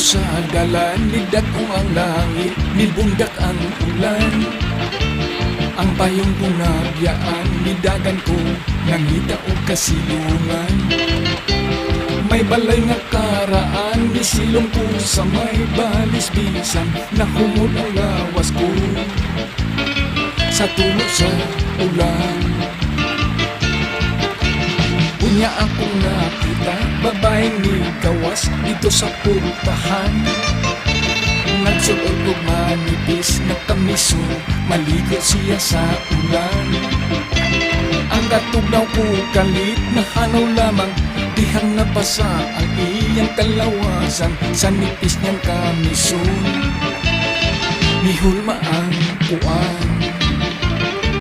sa dalan, nidako ang langit, nibundak ang ulan. Ang payong kong nabiyaan, nidagan ko, nangita o kasilungan. May balay nga karaan, nisilong ko sa may balisbisan, nahumod ang lawas ko sa tulo sa ulan. Unya akong nakita, babaeng ni gawas dito sa pultahan. Nagsuot ko manipis na kamiso, maligo siya sa ulan. Ang katugnaw ko kalit, nahanaw lamang, dihang nabasa ang iyang kalawasan sa nipis niyang kamison. Mihulma ang puwan.